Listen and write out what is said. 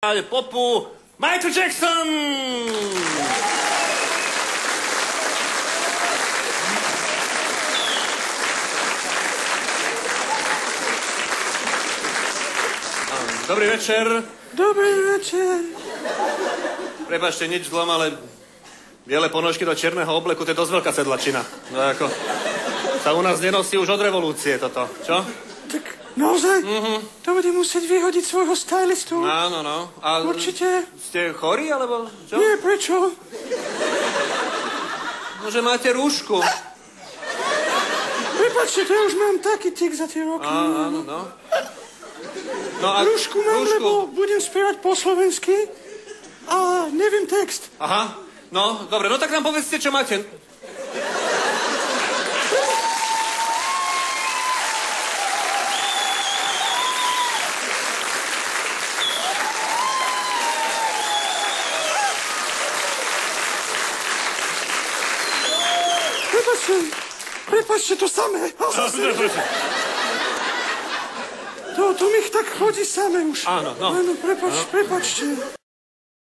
popu Michael Jackson! Dobrý večer. Dobrý večer. Prepáčte, nič zlom, ale biele ponožky do čierneho obleku, to je dosť veľká sedlačina. No ako, sa u nás nenosí už od revolúcie toto, čo? Tak naozaj? To bude musieť vyhodiť svojho stylistu. Áno, no. A určite. Ste chorí, alebo čo? Nie, prečo? No, že máte rúšku. Prepáčte, to ja už mám taký tik za tie roky. Áno, no. No a rúšku mám, lebo budem spievať po slovensky a neviem text. Aha, no, dobre, no tak nám povedzte, čo máte. Prepáčte, to samé. To mi tak chodí samé už. Áno, no. Prepáčte.